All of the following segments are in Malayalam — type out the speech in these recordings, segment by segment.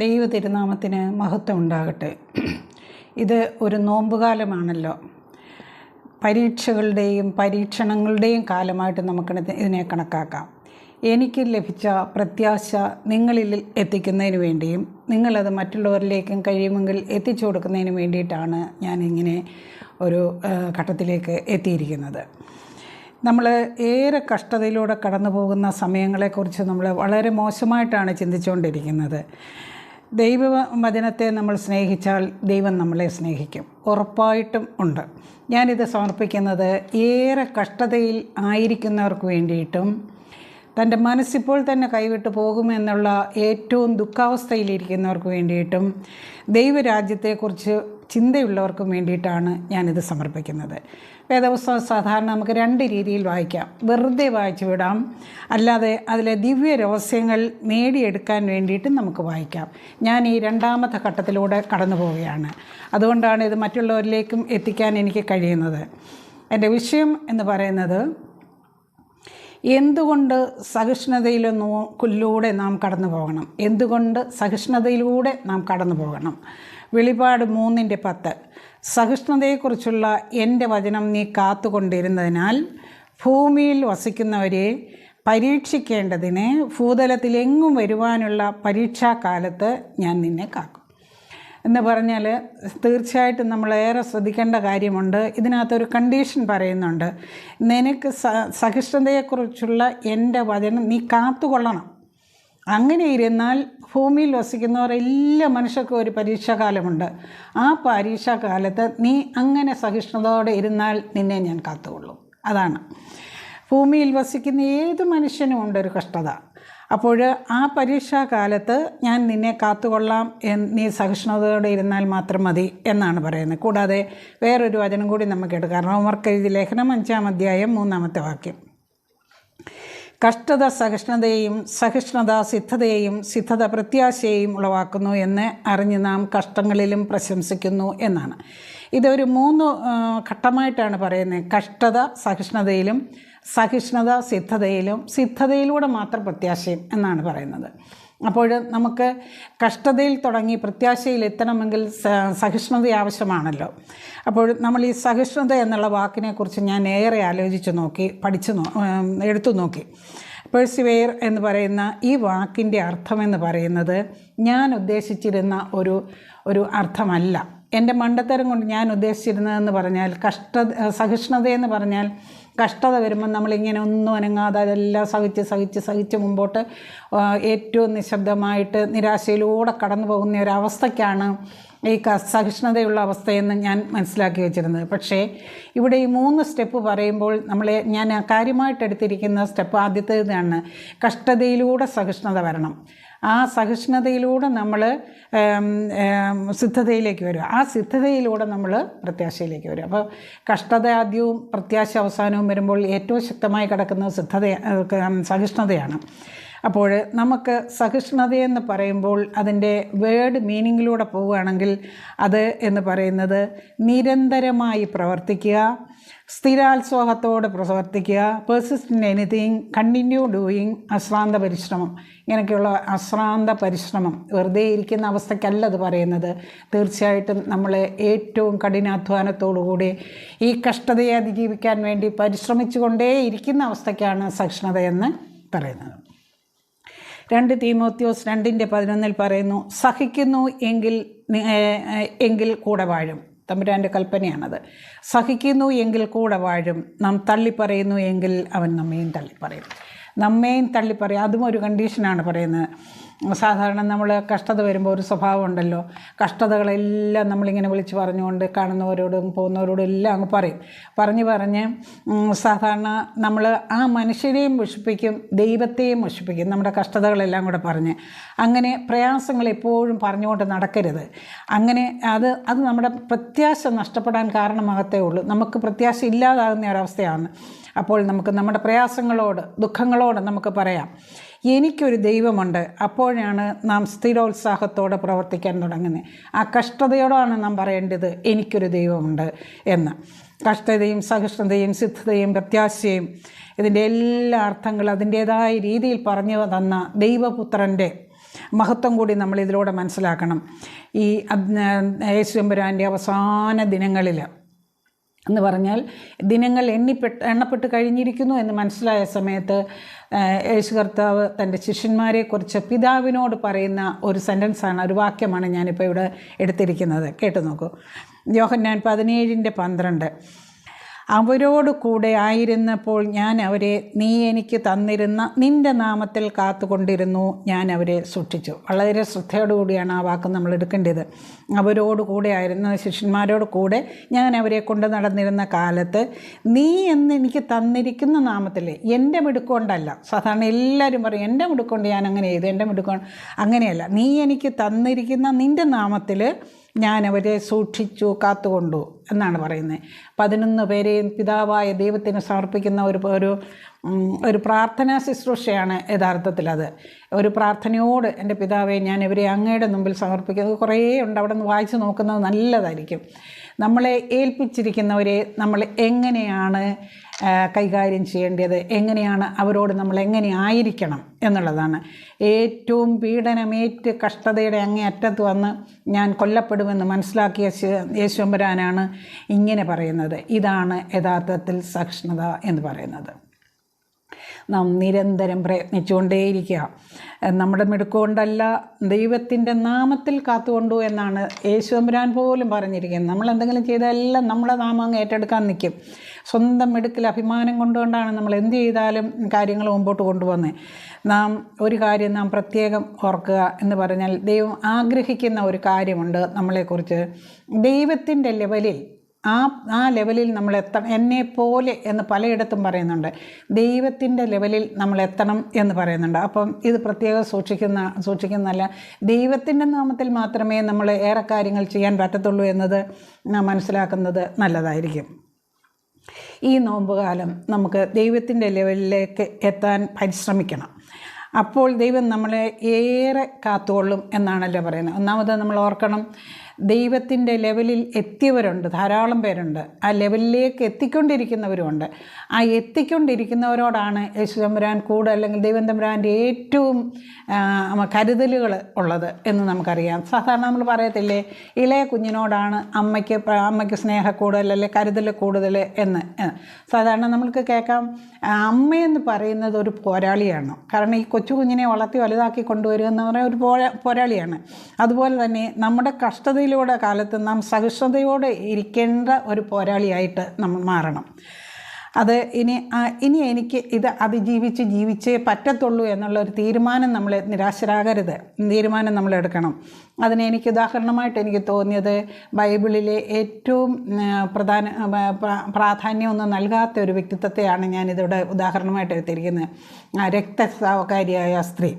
ദൈവ തിരുനാമത്തിന് മഹത്വം ഉണ്ടാകട്ടെ. ഇത് ഒരു നോമ്പുകാലമാണല്ലോ. പരീക്ഷകളുടെയും പരീക്ഷണങ്ങളുടെയും കാലമായിട്ട് നമുക്ക് ഇതിനെ കണക്കാക്കാം. എനിക്ക് ലഭിച്ച പ്രത്യാശ നിങ്ങളിൽ എത്തിക്കുന്നതിന് വേണ്ടിയും നിങ്ങളത് മറ്റുള്ളവരിലേക്കും കഴിയുമെങ്കിൽ എത്തിച്ചു കൊടുക്കുന്നതിന് വേണ്ടിയിട്ടാണ് ഞാനിങ്ങനെ ഒരു ഘട്ടത്തിലേക്ക് എത്തിയിരിക്കുന്നത്. നമ്മൾ ഏറെ കഷ്ടതയിലൂടെ കടന്നു പോകുന്ന സമയങ്ങളെക്കുറിച്ച് നമ്മൾ വളരെ മോശമായിട്ടാണ് ചിന്തിച്ചുകൊണ്ടിരിക്കുന്നത്. ദൈവവചനത്തെ നമ്മൾ സ്നേഹിച്ചാൽ ദൈവം നമ്മളെ സ്നേഹിക്കും, ഉറപ്പായിട്ടും ഉണ്ട്. ഞാനിത് സമർപ്പിക്കുന്നത് ഏറെ കഷ്ടതയിൽ ആയിരിക്കുന്നവർക്ക് വേണ്ടിയിട്ടും തൻ്റെ മനസ്സിപ്പോൾ തന്നെ കൈവിട്ട് പോകുമെന്നുള്ള ഏറ്റവും ദുഃഖാവസ്ഥയിലിരിക്കുന്നവർക്ക് വേണ്ടിയിട്ടും ദൈവരാജ്യത്തെക്കുറിച്ച് ചിന്തയുള്ളവർക്കും വേണ്ടിയിട്ടാണ് ഞാനിത് സമർപ്പിക്കുന്നത്. വേദപുസ്തകം സാധാരണ നമുക്ക് രണ്ട് രീതിയിൽ വായിക്കാം. വെറുതെ വായിച്ചു വിടാം, അല്ലാതെ അതിലെ ദിവ്യ രഹസ്യങ്ങൾ നേടിയെടുക്കാൻ വേണ്ടിയിട്ട് നമുക്ക് വായിക്കാം. ഞാൻ ഈ രണ്ടാമത്തെ ഘട്ടത്തിലൂടെ കടന്നു പോവുകയാണ്. അതുകൊണ്ടാണ് ഇത് മറ്റുള്ളവരിലേക്കും എത്തിക്കാൻ എനിക്ക് കഴിയുന്നത്. എൻ്റെ വിഷയം എന്ന് പറയുന്നത്, എന്തുകൊണ്ട് സഹിഷ്ണുതയിലൂടെ നാം കടന്നു പോകണം, എന്തുകൊണ്ട് സഹിഷ്ണുതയിലൂടെ നാം കടന്നു പോകണം. വെളിപാട് 3:10 സഹിഷ്ണുതയെക്കുറിച്ചുള്ള എൻ്റെ വചനം നീ കാത്തുകൊണ്ടിരുന്നതിനാൽ ഭൂമിയിൽ വസിക്കുന്നവരെ പരീക്ഷിക്കേണ്ടതിന് ഭൂതലത്തിലെങ്ങും വരുവാനുള്ള പരീക്ഷാകാലത്ത് ഞാൻ നിന്നെ കാക്കും എന്ന് പറഞ്ഞാൽ തീർച്ചയായിട്ടും നമ്മളേറെ ശ്രദ്ധിക്കേണ്ട കാര്യമുണ്ട്. ഇതിനകത്തൊരു കണ്ടീഷൻ പറയുന്നുണ്ട്. നിനക്ക് സഹിഷ്ണുതയെക്കുറിച്ചുള്ള എൻ്റെ വചനം നീ കാത്തുകൊള്ളണം. അങ്ങനെ ഇരുന്നാൽ ഭൂമിയിൽ വസിക്കുന്നവർ എല്ലാ മനുഷ്യർക്കും ഒരു പരീക്ഷാകാലമുണ്ട്. ആ പരീക്ഷാകാലത്ത് നീ അങ്ങനെ സഹിഷ്ണുതയോടെ ഇരുന്നാൽ നിന്നെ ഞാൻ കാത്തുകൊള്ളും. അതാണ്. ഭൂമിയിൽ വസിക്കുന്ന ഏത് മനുഷ്യനും ഉണ്ടൊരു കഷ്ടത. അപ്പോൾ ആ പരീക്ഷാകാലത്ത് ഞാൻ നിന്നെ കാത്തുകൊള്ളാം, നീ സഹിഷ്ണുതയോടെ ഇരുന്നാൽ മാത്രം മതി എന്നാണ് പറയുന്നത്. കൂടാതെ വേറൊരു വചനം കൂടി നമുക്ക് എടുക്കാം. റോമർക്കെഴുതിയ ലേഖനം 5-ാം അധ്യായം 3-ാമത്തെ വാക്യം. കഷ്ടത സഹിഷ്ണുതയെയും സഹിഷ്ണുത സിദ്ധതയെയും സിദ്ധത പ്രത്യാശയെയും ഉളവാക്കുന്നു എന്ന് അറിഞ്ഞ് നാം കഷ്ടങ്ങളിലും പ്രശംസിക്കുന്നു എന്നാണ്. ഇതൊരു 3 ഘട്ടമായിട്ടാണ് പറയുന്നത്. കഷ്ടത സഹിഷ്ണുതയിലും, സഹിഷ്ണുത സിദ്ധതയിലും, സിദ്ധതയിലൂടെ മാത്രം പ്രത്യാശയും എന്നാണ് പറയുന്നത്. അപ്പോൾ നമുക്ക് കഷ്ടതയിൽ തുടങ്ങി പ്രത്യാശയിൽ എത്തണമെങ്കിൽ സഹിഷ്ണുത ആവശ്യമാണല്ലോ. അപ്പോൾ നമ്മൾ ഈ സഹിഷ്ണുത എന്നുള്ള വാക്കിനെക്കുറിച്ച് ഞാൻ ഏറെ ആലോചിച്ച് നോക്കി, എടുത്തു നോക്കി. പെർസിവെയർ എന്ന് പറയുന്ന ഈ വാക്കിൻ്റെ അർത്ഥമെന്ന് പറയുന്നത് ഞാൻ ഉദ്ദേശിച്ചിരുന്ന ഒരു അർത്ഥമല്ല. എൻ്റെ മണ്ടത്തരം കൊണ്ട് ഞാൻ ഉദ്ദേശിച്ചിരുന്നതെന്ന് പറഞ്ഞാൽ സഹിഷ്ണുതയെന്ന് പറഞ്ഞാൽ കഷ്ടത വരുമ്പോൾ നമ്മളിങ്ങനെ ഒന്നും അനങ്ങാതെ അതെല്ലാം സഹിച്ച് മുമ്പോട്ട് ഏറ്റവും നിശബ്ദമായിട്ട് നിരാശയിലൂടെ കടന്നു പോകുന്ന ഒരവസ്ഥയ്ക്കാണ് ഈ സഹിഷ്ണുതയുള്ള അവസ്ഥയെന്ന് ഞാൻ മനസ്സിലാക്കി വെച്ചിരുന്നത്. പക്ഷേ ഇവിടെ ഈ 3 സ്റ്റെപ്പ് പറയുമ്പോൾ ഞാൻ കാര്യമായിട്ട് എടുത്തിരിക്കുന്ന സ്റ്റെപ്പ് ആദ്യത്തേതാണ് കഷ്ടതയിലൂടെ സഹിഷ്ണുത വരണം. ആ സഹിഷ്ണുതയിലൂടെ നമ്മൾ സിദ്ധതയിലേക്ക് വരും. ആ സിദ്ധതയിലൂടെ നമ്മൾ പ്രത്യാശയിലേക്ക് വരും. അപ്പോൾ കഷ്ടത ആദ്യവും പ്രത്യാശ അവസാനവും വരുമ്പോൾ ഏറ്റവും ശക്തമായി കിടക്കുന്നത് സഹിഷ്ണുതയാണ്. അപ്പോൾ നമുക്ക് സഹിഷ്ണുതയെന്ന് പറയുമ്പോൾ അതിൻ്റെ വേർഡ് മീനിങ്ങിലൂടെ പോവുകയാണെങ്കിൽ അത് എന്ന് പറയുന്നത് നിരന്തരമായി പ്രവർത്തിക്കുക, സ്ഥിരാത്സാഹത്തോടെ പ്രവർത്തിക്കുക, persist in anything, continue doing, അശ്രാന്ത പരിശ്രമം. ഇങ്ങനെയൊക്കെയുള്ള അശ്രാന്ത പരിശ്രമം, വെറുതെ ഇരിക്കുന്ന അവസ്ഥയ്ക്കല്ല അത് പറയുന്നത്. തീർച്ചയായിട്ടും നമ്മൾ ഏറ്റവും കഠിനാധ്വാനത്തോടുകൂടി ഈ കഷ്ടതയെ അതിജീവിക്കാൻ വേണ്ടി പരിശ്രമിച്ചുകൊണ്ടേ ഇരിക്കുന്ന അവസ്ഥയ്ക്കാണ് സഹിഷ്ണുതയെന്ന് പറയുന്നത്. 2 തീമോത്തിയോസ് 2:11 പറയുന്നു, സഹിക്കുന്നു എങ്കിൽ കൂടെ വാഴും. തമ്പുരാൻ്റെ കൽപ്പനയാണത്. സഹിക്കുന്നു എങ്കിൽ കൂടെ വാഴും. നാം തള്ളിപ്പറയുന്നു എങ്കിൽ അവൻ നമ്മയും തള്ളിപ്പറയും. അതും ഒരു കണ്ടീഷനാണ് പറയുന്നത്. സാധാരണ നമ്മൾ കഷ്ടത വരുമ്പോൾ ഒരു സ്വഭാവം ഉണ്ടല്ലോ. കഷ്ടതകളെല്ലാം നമ്മളിങ്ങനെ വിളിച്ച് പറഞ്ഞുകൊണ്ട് കാണുന്നവരോടും പോകുന്നവരോടും എല്ലാം അങ്ങ് പറഞ്ഞ് സാധാരണ നമ്മൾ ആ മനുഷ്യരെയും മുഷിപ്പിക്കും, ദൈവത്തെയും മുഷിപ്പിക്കും. നമ്മുടെ കഷ്ടതകളെല്ലാം കൂടെ പറഞ്ഞ് അങ്ങനെ പ്രയാസങ്ങൾ എപ്പോഴും പറഞ്ഞുകൊണ്ട് നടക്കരുത്. അങ്ങനെ അത് നമ്മുടെ പ്രത്യാശ നഷ്ടപ്പെടാൻ കാരണമാകത്തേ ഉള്ളൂ. നമുക്ക് പ്രത്യാശ ഇല്ലാതാകുന്ന ഒരവസ്ഥയാണ്. അപ്പോൾ നമുക്ക് നമ്മുടെ പ്രയാസങ്ങളോട് ദുഃഖങ്ങളോട് നമുക്ക് പറയാം, എനിക്കൊരു ദൈവമുണ്ട്. അപ്പോഴാണ് നാം സ്ഥിരോത്സാഹത്തോടെ പ്രവർത്തിക്കാൻ തുടങ്ങുന്നത്. ആ കഷ്ടതയോടാണ് നാം പറയേണ്ടത്, എനിക്കൊരു ദൈവമുണ്ട് എന്ന്. കഷ്ടതയും സഹിഷ്ണുതയും സിദ്ധതയും പ്രത്യാശയും ഇതിൻ്റെ എല്ലാ അർത്ഥങ്ങളും അതിൻ്റേതായ രീതിയിൽ പറഞ്ഞു തന്ന ദൈവപുത്രൻ്റെ മഹത്വം കൂടി നമ്മൾ ഇതിലൂടെ മനസ്സിലാക്കണം. ഈ യേശു തമ്പുരാൻ്റെ അവസാന ദിനങ്ങളിൽ എന്ന് പറഞ്ഞാൽ ദിനങ്ങൾ എണ്ണപ്പെട്ട് കഴിഞ്ഞിരിക്കുന്നു എന്ന് മനസ്സിലായ സമയത്ത് യേശു കർത്താവ് തൻ്റെ ശിഷ്യന്മാരെക്കുറിച്ച് പിതാവിനോട് പറയുന്ന ഒരു സെൻറ്റൻസാണ്, ഒരു വാക്യമാണ് ഞാനിപ്പോൾ ഇവിടെ എടുത്തിരിക്കുന്നത്. കേട്ടു നോക്കൂ. യോഹന്നാൻ 17:12. അവരോട് കൂടെ ആയിരുന്നപ്പോൾ ഞാൻ അവരെ നീ എനിക്ക് തന്നിരുന്ന നിൻ്റെ നാമത്തിൽ കാത്തുകൊണ്ടിരുന്നു, ഞാൻ അവരെ സൂക്ഷിച്ചു. വളരെ ശ്രദ്ധയോടുകൂടിയാണ് ആ വാക്ക് നമ്മൾ എടുക്കേണ്ടത്. അവരോട് കൂടെ ആയിരുന്ന ശിഷ്യന്മാരോട് കൂടെ ഞാൻ അവരെ കൊണ്ട് നടന്നിരുന്ന കാലത്ത് നീ എന്ന് എനിക്ക് തന്നിരിക്കുന്ന നാമത്തിൽ, എൻ്റെ മിടുക്കൊണ്ടല്ല. സാധാരണ എല്ലാവരും പറയും എൻ്റെ മിടുക്കൊണ്ട് ഞാൻ അങ്ങനെ ചെയ്തു, എൻ്റെ മിടുക്കൊണ്ട്. അങ്ങനെയല്ല, നീ എനിക്ക് തന്നിരിക്കുന്ന നിൻ്റെ നാമത്തിൽ ഞാൻ അവരെ സൂക്ഷിച്ചു, കാത്തുകൊണ്ടു എന്നാണ് പറയുന്നത്. 11 പേരെയും പിതാവായ ദൈവത്തിന് സമർപ്പിക്കുന്ന ഒരു പ്രാർത്ഥനാ ശുശ്രൂഷയാണ് യഥാർത്ഥത്തിൽ അത്. ഒരു പ്രാർത്ഥനയോട് എൻ്റെ പിതാവെ ഞാൻ ഇവരെ അങ്ങയുടെ മുമ്പിൽ സമർപ്പിക്കുന്നത് കുറേ ഉണ്ട്. അവിടെ നിന്ന് വായിച്ച് നോക്കുന്നത് നല്ലതായിരിക്കും. നമ്മളെ ഏൽപ്പിച്ചിരിക്കുന്നവരെ നമ്മൾ എങ്ങനെയാണ് കൈകാര്യം ചെയ്യേണ്ടത്, എങ്ങനെയാണ് അവരോട് നമ്മൾ എങ്ങനെ ആയിരിക്കണം എന്നുള്ളതാണ്. ഏറ്റവും പീഡനമേറ്റ് കഷ്ടതയുടെ അങ്ങേ അറ്റത്ത് വന്ന് ഞാൻ കൊല്ലപ്പെടുമെന്ന് മനസ്സിലാക്കിയ യേശു തമ്പുരാനാണ് ഇങ്ങനെ പറയുന്നത്. ഇതാണ് യഥാർത്ഥത്തിൽ സഹിഷ്ണുത എന്ന് പറയുന്നത്. നാം നിരന്തരം പ്രയത്നിച്ചുകൊണ്ടേയിരിക്കുക. നമ്മുടെ മിടുക്കൊണ്ടല്ല, ദൈവത്തിൻ്റെ നാമത്തിൽ കാത്തുകൊണ്ടു എന്നാണ് യേശു തമ്പുരാൻ പോലും പറഞ്ഞിരിക്കുന്നത്. നമ്മളെന്തെങ്കിലും ചെയ്താലെല്ലാം നമ്മുടെ നാമം അങ്ങ് ഏറ്റെടുക്കാൻ നിൽക്കും. സ്വന്തം മിടുക്കിൽ അഭിമാനം കൊണ്ടുകൊണ്ടാണ് നമ്മൾ എന്ത് ചെയ്താലും കാര്യങ്ങൾ മുമ്പോട്ട് കൊണ്ടുപോകുന്നത്. ഒരു കാര്യം നാം പ്രത്യേകം ഓർക്കുക എന്ന് പറഞ്ഞാൽ, ദൈവം ആഗ്രഹിക്കുന്ന ഒരു കാര്യമുണ്ട് നമ്മളെക്കുറിച്ച്. ദൈവത്തിൻ്റെ ലെവലിൽ ആ ലെവലിൽ നമ്മൾ എത്തണം. എന്നെപ്പോലെ എന്ന് പലയിടത്തും പറയുന്നുണ്ട്. ദൈവത്തിൻ്റെ ലെവലിൽ നമ്മൾ എത്തണം എന്ന് പറയുന്നുണ്ട്. അപ്പം ഇത് പ്രത്യേകം സൂക്ഷിക്കുന്നതല്ല, ദൈവത്തിൻ്റെ നാമത്തിൽ മാത്രമേ നമ്മൾ ഏറെ കാര്യങ്ങൾ ചെയ്യാൻ പറ്റത്തുള്ളൂ എന്നത് മനസ്സിലാക്കുന്നത് നല്ലതായിരിക്കും. ഈ നോമ്പുകാലം നമുക്ക് ദൈവത്തിൻ്റെ ലെവലിലേക്ക് എത്താൻ പരിശ്രമിക്കണം. അപ്പോൾ ദൈവം നമ്മളെ ഏറെ കാത്തുകൊള്ളും എന്നാണല്ലോ പറയുന്നത്. ഒന്നാമത് നമ്മൾ ഓർക്കണം, ദൈവത്തിൻ്റെ ലെവലിൽ എത്തിയവരുണ്ട്, ധാരാളം പേരുണ്ട്. ആ ലെവലിലേക്ക് എത്തിക്കൊണ്ടിരിക്കുന്നവരുമുണ്ട്. ആ എത്തിക്കൊണ്ടിരിക്കുന്നവരോടാണ് യേശു തമ്പുരാൻ കൂടെ, അല്ലെങ്കിൽ ദൈവം തമ്പുരാൻ്റെ ഏറ്റവും കരുതലുകൾ ഉള്ളത് എന്ന് നമുക്കറിയാം. സാധാരണ നമ്മൾ പറയത്തില്ലേ, ഇളയ കുഞ്ഞിനോടാണ് അമ്മയ്ക്ക് സ്നേഹക്കൂടുതൽ അല്ലെങ്കിൽ കരുതൽ കൂടുതൽ എന്ന്. സാധാരണ നമ്മൾക്ക് കേൾക്കാം. അമ്മയെന്ന് പറയുന്നത് ഒരു പോരാളിയാണ്. കാരണം ഈ കൊച്ചു കുഞ്ഞിനെ വളർത്തി വലുതാക്കി കൊണ്ടുവരിക എന്ന് പറയുന്ന ഒരു പോരാളിയാണ്. അതുപോലെ തന്നെ നമ്മുടെ കഷ്ടതയിലൂടെ കാലത്ത് നാം സഹിഷ്ണുതയോടെ ഇരിക്കേണ്ട ഒരു പോരാളിയായിട്ട് നമ്മൾ മാറണം. അത് ഇനി എനിക്ക് ഇത് ജീവിച്ചേ പറ്റത്തുള്ളൂ എന്നുള്ള ഒരു തീരുമാനം നമ്മൾ നിരാശരാകരുത്. തീരുമാനം നമ്മൾ എടുക്കണം. അതിന് എനിക്ക് ഉദാഹരണമായിട്ട് എനിക്ക് തോന്നിയത്, ബൈബിളിലെ ഏറ്റവും പ്രാധാന്യമൊന്നും നൽകാത്ത ഒരു വ്യക്തിത്വത്തെയാണ് ഞാനിതിവിടെ ഉദാഹരണമായിട്ട് എടുത്തിരിക്കുന്നത്. രക്തസ്രാവക്കാരിയായ സ്ത്രീ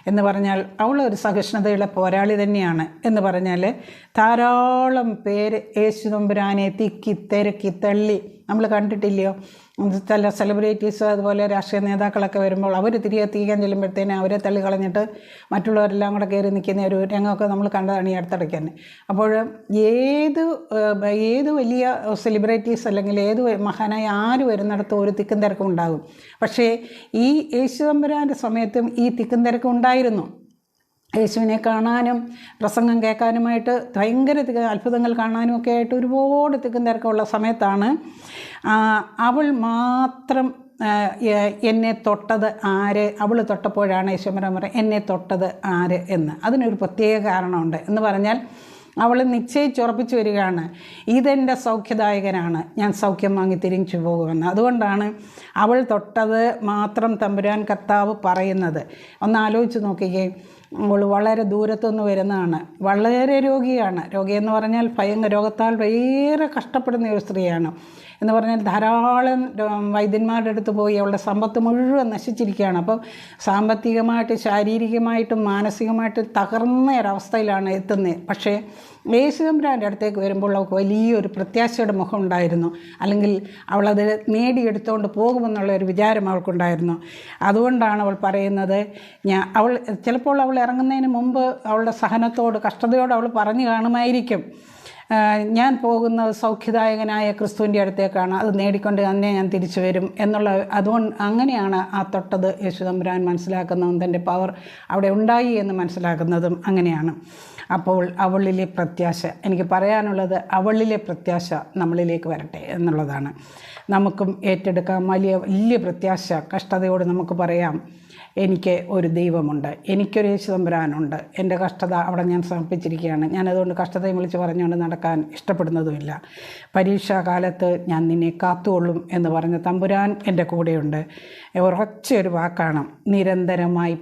എന്ന് പറഞ്ഞാൽ അവൾ ഒരു സഹിഷ്ണുതയുള്ള പോരാളി തന്നെയാണ്. എന്ന് പറഞ്ഞാൽ ധാരാളം പേര് യേശു തമ്പുരാനെ തിക്കി തിരക്കി തള്ളി നമ്മൾ കണ്ടിട്ടില്ലയോ? ചില സെലിബ്രിറ്റീസ് അതുപോലെ രാഷ്ട്രീയ നേതാക്കളൊക്കെ വരുമ്പോൾ അവർ തിരികെ തീയാൻ ചെല്ലുമ്പോഴത്തേനും അവരെ തള്ളി കളഞ്ഞിട്ട് മറ്റുള്ളവരെല്ലാം കൂടെ കയറി നിൽക്കുന്ന ഒരു രംഗമൊക്കെ നമ്മൾ കണ്ടതാണ് ഈ അടുത്തിടയ്ക്ക് തന്നെ. അപ്പോൾ ഏത് വലിയ സെലിബ്രിറ്റീസ് അല്ലെങ്കിൽ ഏത് മഹാനായ ആര് വരുന്നിടത്തും ഒരു തിക്കും തിരക്കും ഉണ്ടാകും. പക്ഷേ ഈ യേശു തമ്പുരാൻ്റെ സമയത്തും ഈ തിക്കും തിരക്കും ഉണ്ടായിരുന്നു. യേശുവിനെ കാണാനും പ്രസംഗം കേൾക്കാനുമായിട്ട് ഭയങ്കര അത്ഭുതങ്ങൾ കാണാനും ഒക്കെ ആയിട്ട് ഒരുപാട് തിക്കും തിരക്കമുള്ള സമയത്താണ് അവൾ മാത്രം എന്നെ തൊട്ടത് ആര്, അവൾ തൊട്ടപ്പോഴാണ് യേശുവരാൻ പറയുന്നത് എന്നെ തൊട്ടത് ആര് എന്ന്. അതിനൊരു പ്രത്യേക കാരണമുണ്ട്. എന്ന് പറഞ്ഞാൽ അവൾ നിശ്ചയിച്ചുറപ്പിച്ചു വരികയാണ്, ഇതെൻ്റെ സൗഖ്യദായകനാണ്, ഞാൻ സൗഖ്യം വാങ്ങി തിരിച്ചു പോകുമെന്ന്. അതുകൊണ്ടാണ് അവൾ തൊട്ടത് മാത്രം തമ്പുരാൻ കർത്താവ് പറയുന്നത്. ഒന്ന് ആലോചിച്ച് നോക്കിക്കേ. അവൾ വളരെ ദൂരത്തുനിന്ന് വരുന്നതാണ്, വളരെ രോഗിയെന്ന് പറഞ്ഞാൽ രോഗത്താൽ ഏറെ കഷ്ടപ്പെടുന്ന ഒരു സ്ത്രീയാണ്. എന്ന് പറഞ്ഞാൽ ധാരാളം വൈദ്യന്മാരുടെ അടുത്ത് പോയി അവളുടെ സമ്പത്ത് മുഴുവൻ നശിച്ചിരിക്കുകയാണ്. അപ്പം സാമ്പത്തികമായിട്ട് ശാരീരികമായിട്ടും മാനസികമായിട്ടും തകർന്ന ഒരവസ്ഥയിലാണ് എത്തുന്നത്. പക്ഷേ യേശു തമ്പുരാൻ്റെ അടുത്തേക്ക് വരുമ്പോൾ അവൾക്ക് വലിയൊരു പ്രത്യാശയുടെ മുഖം ഉണ്ടായിരുന്നു, അല്ലെങ്കിൽ അവളത് നേടിയെടുത്തുകൊണ്ട് പോകുമെന്നുള്ള ഒരു വിചാരം അവൾക്കുണ്ടായിരുന്നു. അതുകൊണ്ടാണ് അവൾ പറയുന്നത്, ചിലപ്പോൾ അവൾ ഇറങ്ങുന്നതിന് മുമ്പ് അവളുടെ സഹനത്തോട് കഷ്ടതയോട് അവൾ പറഞ്ഞു കാണുമായിരിക്കും, ഞാൻ പോകുന്നത് സൗഖ്യദായകനായ ക്രിസ്തുവിൻ്റെ അടുത്തേക്കാണ്, അത് നേടിക്കൊണ്ട് തന്നെ ഞാൻ തിരിച്ചു വരും എന്നുള്ള അങ്ങനെയാണ് ആ തൊട്ടത് യേശു തമ്പുരാൻ മനസ്സിലാക്കുന്നതും തൻ്റെ പവർ അവിടെ ഉണ്ടായി എന്ന് മനസ്സിലാക്കുന്നതും അങ്ങനെയാണ്. അപ്പോൾ അവളിലെ പ്രത്യാശ, എനിക്ക് പറയാനുള്ളത് അവളിലെ പ്രത്യാശ നമ്മളിലേക്ക് വരട്ടെ എന്നുള്ളതാണ്. നമുക്കും ഏറ്റെടുക്കാം വലിയ പ്രത്യാശ. കഷ്ടതയോട് നമുക്ക് പറയാം, എനിക്ക് ഒരു ദൈവമുണ്ട്, എനിക്കൊരു യേശു തമ്പുരാനുണ്ട്, എൻ്റെ കഷ്ടത അവിടെ ഞാൻ സമർപ്പിച്ചിരിക്കുകയാണ്. ഞാനതുകൊണ്ട് കഷ്ടതയും വിളിച്ച് പറഞ്ഞുകൊണ്ട് നടക്കാൻ ഇഷ്ടപ്പെടുന്നതുമില്ല. പരീക്ഷാകാലത്ത് ഞാൻ നിന്നെ കാത്തുകൊള്ളും എന്ന് പറഞ്ഞ തമ്പുരാൻ എൻ്റെ കൂടെയുണ്ട്. ഉറച്ചൊരു വാക്കാണ്. നിരന്തരമായി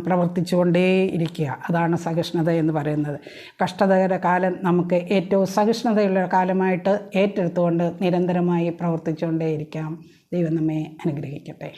പ്രവർത്തിച്ചുകൊണ്ടേ ഇരിക്കുക, അതാണ് സഹിഷ്ണുത എന്ന് പറയുന്നത്. കഷ്ടതയുടെ കാലം നമുക്ക് ഏറ്റവും സഹിഷ്ണുതയുള്ള കാലമായിട്ട് ഏറ്റെടുത്തുകൊണ്ട് നിരന്തരമായി പ്രവർത്തിച്ചുകൊണ്ടേ ഇരിക്കാം. ദൈവം നമ്മെ അനുഗ്രഹിക്കട്ടെ.